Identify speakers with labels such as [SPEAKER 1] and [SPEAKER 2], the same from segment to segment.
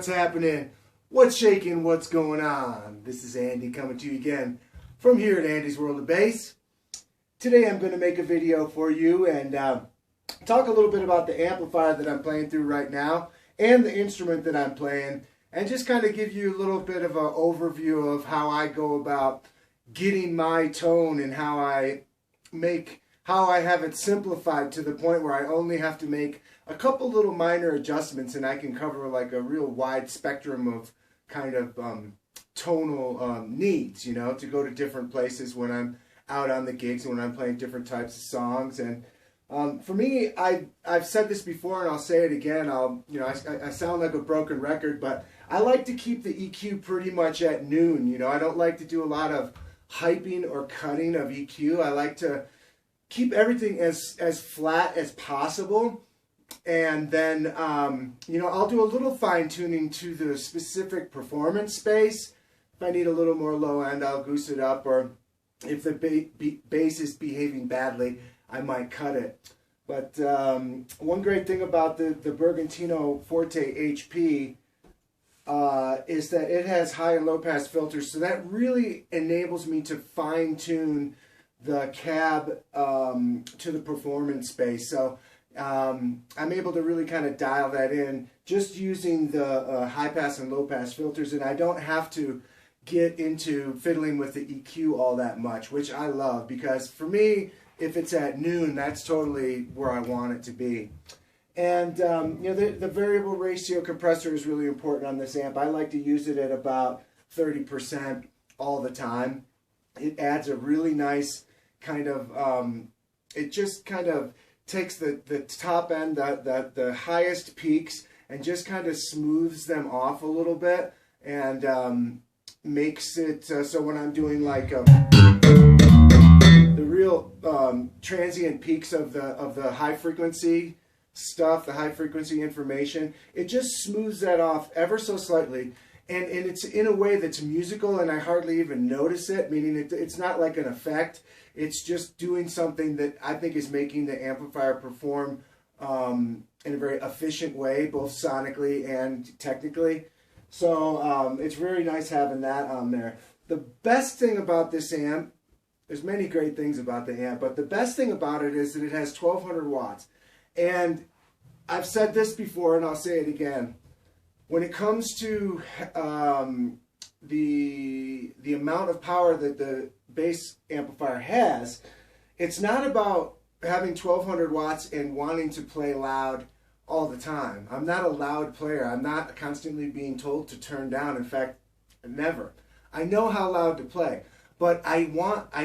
[SPEAKER 1] what's happening? What's shaking? What's going on? This is Andy coming to you again from here at Andy's World of Bass. Today I'm going to make a video for you and talk a little bit about the amplifier that I'm playing through right now and the instrument that I'm playing, and just kind of give you a little bit of an overview of how I go about getting my tone and how I have it simplified to the point where I only have to make a couple little minor adjustments and I can cover like a real wide spectrum of kind of tonal needs, you know, to go to different places when I'm out on the gigs and when I'm playing different types of songs. And for me, I've said this before and I'll say it again. I sound like a broken record, but I like to keep the EQ pretty much at noon. You know, I don't like to do a lot of hyping or cutting of EQ. I like to keep everything as flat as possible, and then I'll do a little fine tuning to the specific performance space. If I need a little more low end, I'll goose it up, or if the bass is behaving badly, I might cut it. But one great thing about the Bergantino Forte HP is that it has high and low pass filters, so that really enables me to fine tune the cab to the performance space. So I'm able to really kind of dial that in just using the high pass and low pass filters, and I don't have to get into fiddling with the EQ all that much, which I love, because for me, if it's at noon, that's totally where I want it to be. And the variable ratio compressor is really important on this amp. I like to use it at about 30% all the time. It adds a really nice kind of, it just kind of takes the top end, the highest peaks, and just kind of smooths them off a little bit, and makes it so when I'm doing like the real transient peaks of the high frequency stuff, the high frequency information, it just smooths that off ever so slightly, and it's in a way that's musical and I hardly even notice it, meaning it's not like an effect. It's just doing something that I think is making the amplifier perform in a very efficient way, both sonically and technically. So it's very nice having that on there. The best thing about this amp, there's many great things about the amp, but the best thing about it is that it has 1200 watts. And I've said this before and I'll say it again. When it comes to the amount of power that the bass amplifier has, it's not about having 1200 watts and wanting to play loud all the time. I'm not a loud player. I'm not constantly being told to turn down. In fact, never. I know how loud to play, but I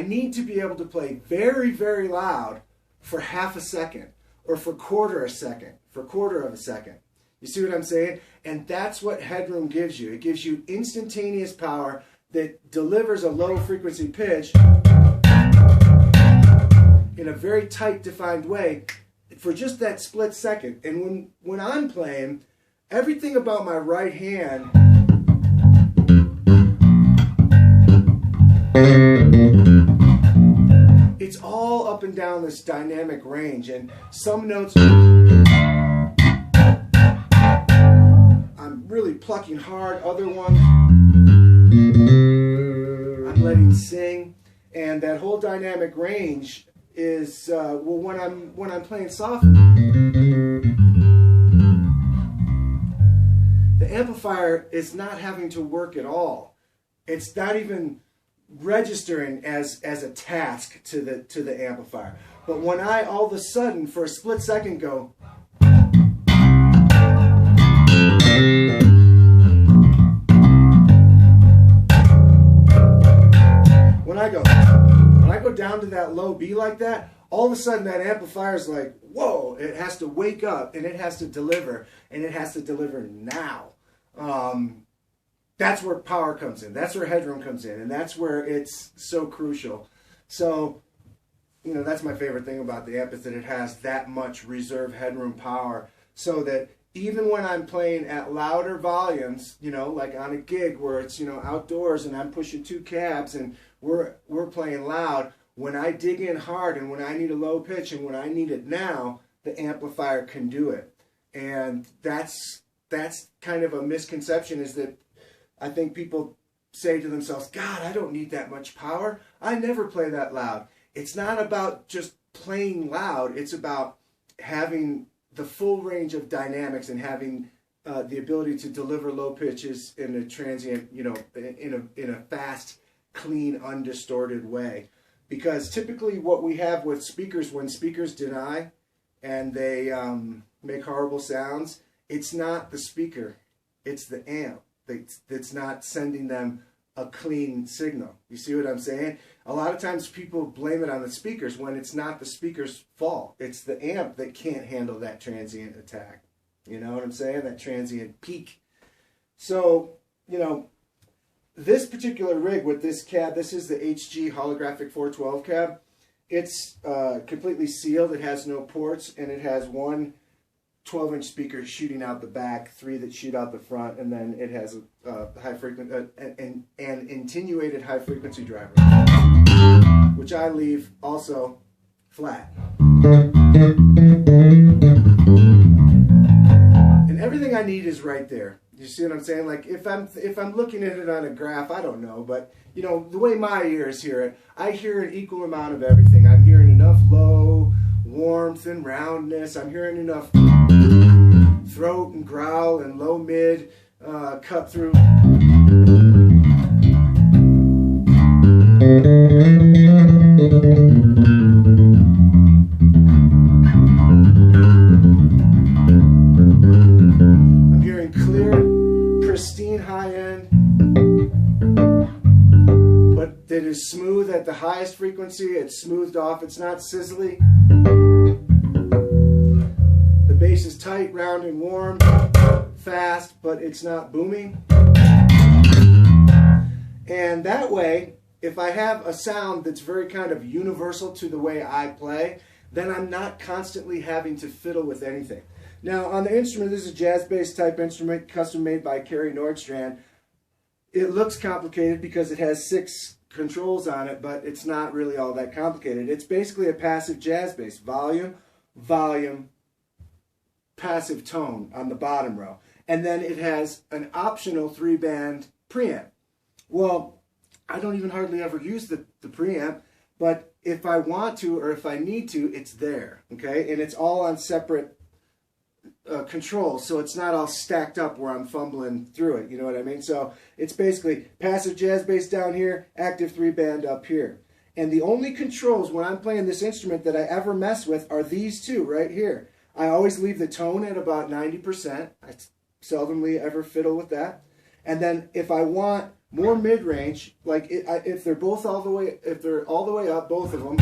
[SPEAKER 1] need to be able to play very, very loud for half a second, or for quarter of a second. You see what I'm saying? And that's what headroom gives you. It gives you instantaneous power that delivers a low frequency pitch in a very tight defined way for just that split second. And when I'm playing, everything about my right hand it's all up and down this dynamic range, and some notes I'm really plucking hard, other ones I'm letting sing, and that whole dynamic range is well, when I'm playing soft, the amplifier is not having to work at all. It's not even registering as a task to the amplifier. But when I all of a sudden for a split second go, when I go down to that low B like that, all of a sudden that amplifier is like, whoa, it has to wake up and it has to deliver, and it has to deliver now. That's where power comes in. That's where headroom comes in, and that's where it's so crucial. So, you know, that's my favorite thing about the amp, is that it has that much reserve headroom power, so that even when I'm playing at louder volumes, you know, like on a gig where it's, you know, outdoors and I'm pushing 2 cabs and we're playing loud, when I dig in hard and when I need a low pitch and when I need it now, the amplifier can do it. And that's that's kind of a misconception, is that I think people say to themselves, God, I don't need that much power. I never play that loud. It's not about just playing loud. It's about having the full range of dynamics and having the ability to deliver low pitches in a transient, you know, in a fast, clean, undistorted way. Because typically what we have with speakers, when speakers deny and they make horrible sounds, it's not the speaker, it's the amp that's not sending them a clean signal. You see what I'm saying? A lot of times people blame it on the speakers when it's not the speaker's fault. It's the amp that can't handle that transient attack. You know what I'm saying? That transient peak. So, you know, this particular rig with this cab, this is the HG holographic 412 cab. It's completely sealed. It has no ports, and it has one 12-inch speaker shooting out the back, 3 that shoot out the front, and then it has a high frequency, an attenuated high frequency driver, which I leave also flat. And everything I need is right there. You see what I'm saying? Like if I'm looking at it on a graph, I don't know, but you know the way my ears hear it, I hear an equal amount of everything. I'm hearing enough low, warmth and roundness. I'm hearing enough throat and growl and low mid cut through. I'm hearing clear, pristine high end, but that is smooth at the highest frequency. It's smoothed off. It's not sizzly. The bass is tight, round, and warm, fast, but it's not booming. And that way, if I have a sound that's very kind of universal to the way I play, then I'm not constantly having to fiddle with anything. Now, on the instrument, this is a jazz bass type instrument, custom made by Kerry Nordstrand. It looks complicated because it has 6 controls on it, but it's not really all that complicated. It's basically a passive jazz bass. Volume, volume, passive tone on the bottom row. And then it has an optional 3-band preamp. Well, I don't even hardly ever use the preamp, but if I want to or if I need to, it's there, okay? And it's all on separate controls, so it's not all stacked up where I'm fumbling through it, you know what I mean? So it's basically passive jazz bass down here, active 3-band up here. And the only controls when I'm playing this instrument that I ever mess with are these two right here. I always leave the tone at about 90%. I seldomly ever fiddle with that. And then if I want more mid-range, like if they're both all the way, if they're all the way up, both of them.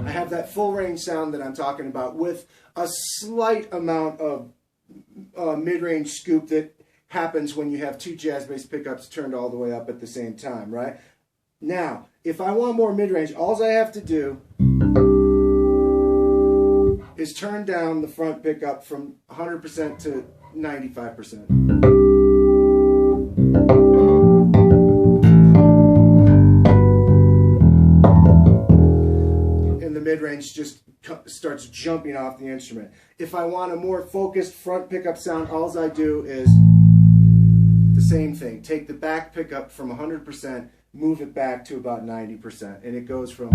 [SPEAKER 1] I have that full range sound that I'm talking about with a slight amount of mid-range scoop that happens when you have 2 jazz bass pickups turned all the way up at the same time, right? Now, if I want more mid-range, all I have to do is turn down the front pickup from 100% to 95%. And the mid-range just starts jumping off the instrument. If I want a more focused front pickup sound, all I do is the same thing. Take the back pickup from 100%, move it back to about 90%, and it goes from...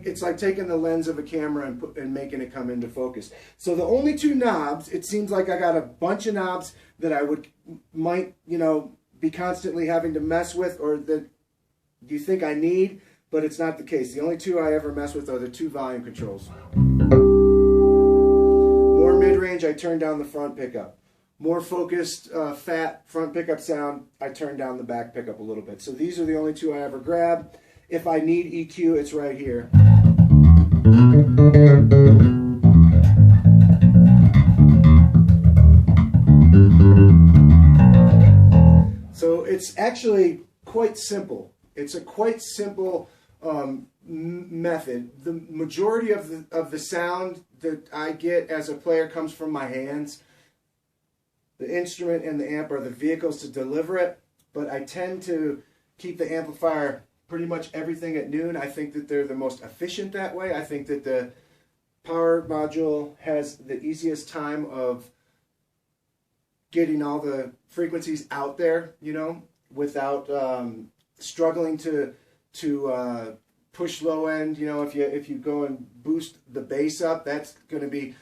[SPEAKER 1] It's like taking the lens of a camera and making it come into focus. So the only 2 knobs, it seems like I got a bunch of knobs that I might, you know, be constantly having to mess with, or that you think I need, but it's not the case. The only 2 I ever mess with are the 2 volume controls. More mid-range, I turn down the front pickup. More focused, fat front pickup sound, I turn down the back pickup a little bit. So these are the only 2 I ever grab. If I need EQ, it's right here. So it's actually quite simple. It's a quite simple method. The majority of the sound that I get as a player comes from my hands. The instrument and the amp are the vehicles to deliver it, but I tend to keep the amplifier pretty much everything at noon. I think that they're the most efficient that way. I think that the power module has the easiest time of getting all the frequencies out there, you know, without struggling to push low end. You know, if you go and boost the bass up, that's going to be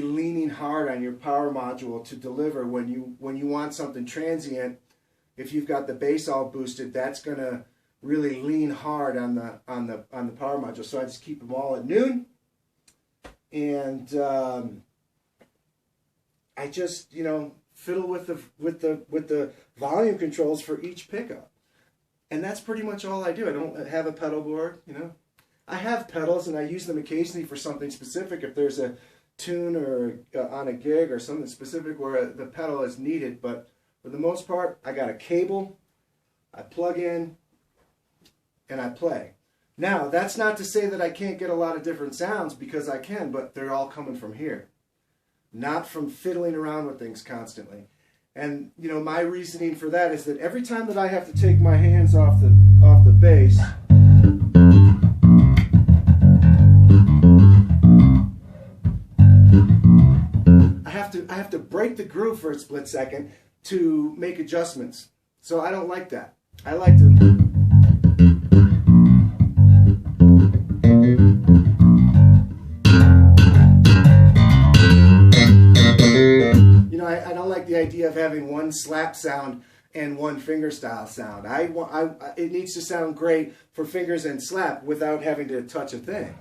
[SPEAKER 1] leaning hard on your power module to deliver when you want something transient. If you've got the bass all boosted, that's going to really lean hard on the power module. So I just keep them all at noon, and I just, you know, fiddle with the volume controls for each pickup, and that's pretty much all I do. I don't have a pedal board, you know. I have pedals, and I use them occasionally for something specific. If there's a tune or on a gig or something specific where the pedal is needed, but for the most part, I got a cable, I plug in, and I play. Now, that's not to say that I can't get a lot of different sounds, because I can, but they're all coming from here, not from fiddling around with things constantly. And, you know, my reasoning for that is that every time that I have to take my hands off the bass, I have to break the groove for a split second to make adjustments. So I don't like that. I like to... You know, I don't like the idea of having one slap sound and one fingerstyle sound. It needs to sound great for fingers and slap without having to touch a thing.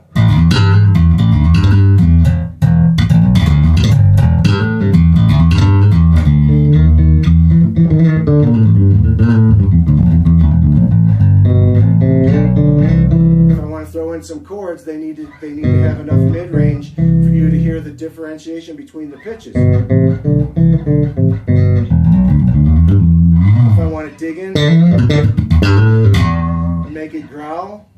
[SPEAKER 1] Some chords, they need to have enough mid-range for you to hear the differentiation between the pitches. If I want to dig in and make it growl,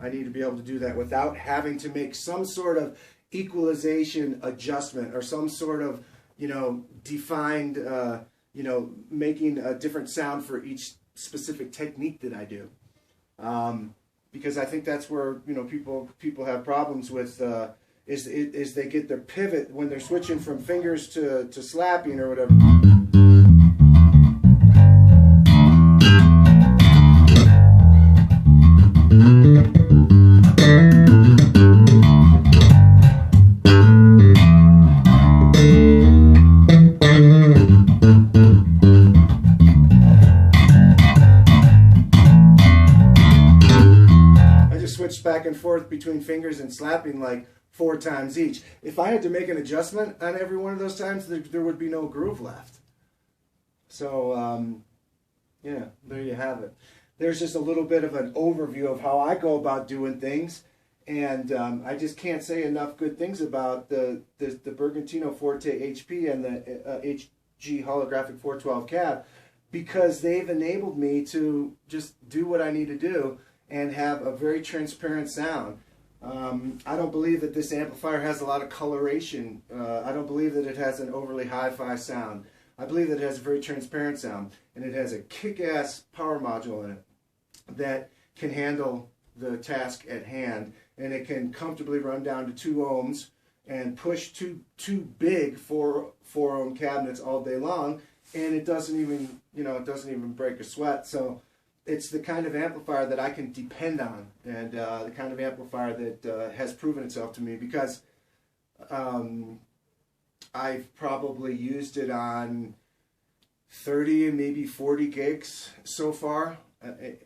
[SPEAKER 1] I need to be able to do that without having to make some sort of equalization adjustment or some sort of, you know, defined, you know, making a different sound for each specific technique that I do. Because I think that's where, you know, people have problems with is they get their pivot when they're switching from fingers to slapping or whatever. Back and forth between fingers and slapping like 4 times each. If I had to make an adjustment on every one of those times, there would be no groove left. So yeah, there you have it. There's just a little bit of an overview of how I go about doing things, and I just can't say enough good things about the Bergantino Forte HP and the HG Holographic 412 cab, because they've enabled me to just do what I need to do and have a very transparent sound. I don't believe that this amplifier has a lot of coloration. I don't believe that it has an overly hi-fi sound. I believe that it has a very transparent sound, and it has a kick-ass power module in it that can handle the task at hand, and it can comfortably run down to 2 ohms and push two big 4 ohm cabinets all day long, and it doesn't even, you know, it doesn't even break a sweat. So it's the kind of amplifier that I can depend on, and the kind of amplifier that has proven itself to me, because I've probably used it on 30, maybe 40 gigs so far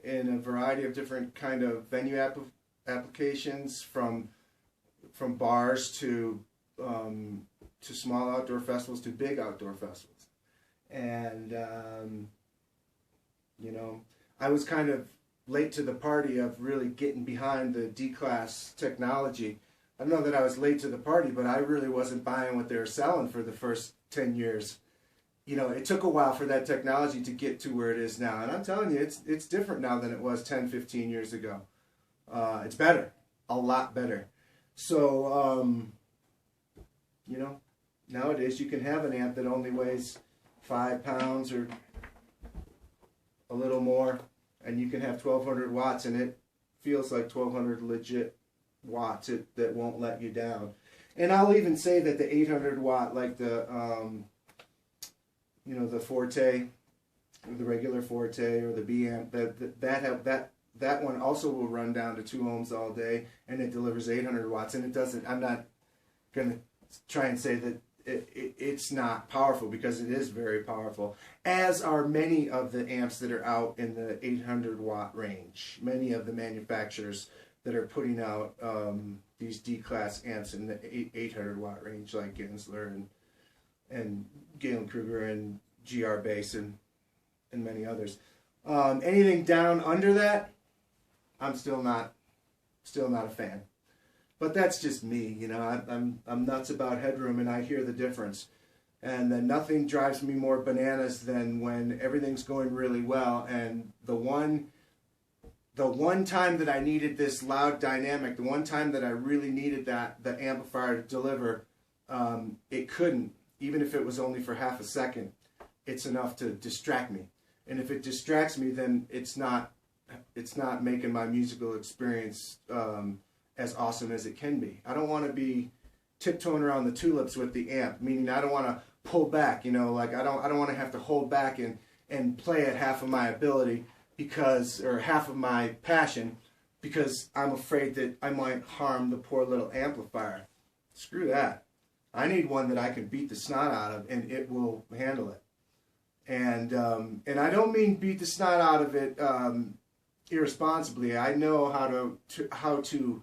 [SPEAKER 1] in a variety of different kind of venue applications, from bars to small outdoor festivals to big outdoor festivals. And you know, I was kind of late to the party of really getting behind the D-Class technology. I don't know that I was late to the party, but I really wasn't buying what they were selling for the first 10 years. You know, it took a while for that technology to get to where it is now. And I'm telling you, it's different now than it was 10, 15 years ago. It's better, a lot better. So, you know, nowadays you can have an amp that only weighs 5 pounds or a little more, and you can have 1200 watts, and it feels like 1200 legit watts that won't let you down. And I'll even say that the 800 watt, like the you know, the Forte, or the regular Forte, or the B amp, that one also will run down to 2 ohms all day, and it delivers 800 watts. And it doesn't. I'm not gonna try and say that it's not powerful, because it is very powerful, as are many of the amps that are out in the 800 watt range. Many of the manufacturers that are putting out these D-class amps in the 800 watt range, like Gensler and Galen Kruger and GR Bass and many others. Anything down under that, I'm still not a fan. But that's just me, you know. I'm nuts about headroom, and I hear the difference. And then nothing drives me more bananas than when everything's going really well, and the one time that I needed this loud dynamic, the one time that I really needed the amplifier to deliver, it couldn't. Even if it was only for half a second, it's enough to distract me. And if it distracts me, then it's not making my musical experience as awesome as it can be. I don't want to be tiptoeing around the tulips with the amp, meaning I don't want to pull back, you know, like I don't want to have to hold back and play at half of my ability, or half of my passion, because I'm afraid that I might harm the poor little amplifier. Screw that. I need one that I can beat the snot out of, and it will handle it. And I don't mean beat the snot out of it irresponsibly. I know how to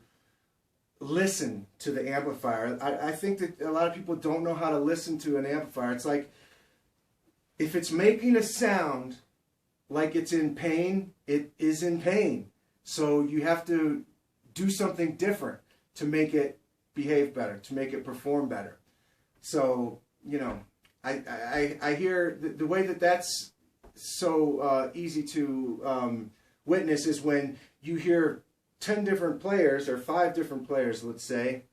[SPEAKER 1] listen to the amplifier. I think that a lot of people don't know how to listen to an amplifier. It's like, if it's making a sound like it's in pain, it is in pain. So you have to do something different to make it behave better, to make it perform better. So, you know, I hear the way that's so easy to witness is when you hear 10 different players, or 5 different players, let's say.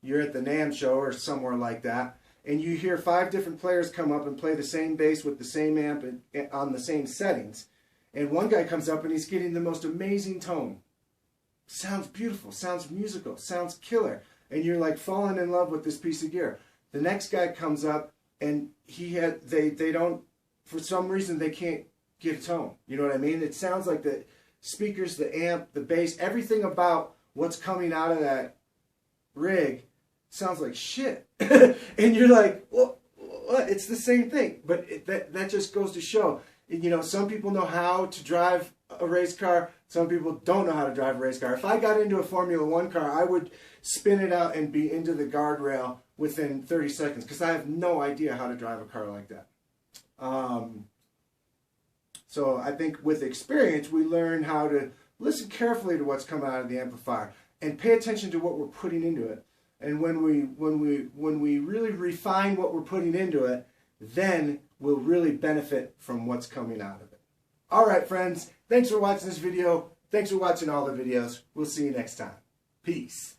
[SPEAKER 1] You're at the NAMM show or somewhere like that, and you hear 5 different players come up and play the same bass with the same amp and on the same settings. And one guy comes up and he's getting the most amazing tone. Sounds beautiful, sounds musical, sounds killer. And you're like falling in love with this piece of gear. The next guy comes up and they don't, for some reason they can't get a tone. You know what I mean? It sounds like the speakers, the amp, the bass, everything about what's coming out of that rig sounds like shit. And you're like, well, what? It's the same thing. But that just goes to show, you know, some people know how to drive a race car, some people don't know how to drive a race car. If I got into a Formula 1 car, I would spin it out and be into the guardrail within 30 seconds, because I have no idea how to drive a car like that. So I think with experience, we learn how to listen carefully to what's coming out of the amplifier and pay attention to what we're putting into it. And when we really refine what we're putting into it, then we'll really benefit from what's coming out of it. All right, friends. Thanks for watching this video. Thanks for watching all the videos. We'll see you next time. Peace.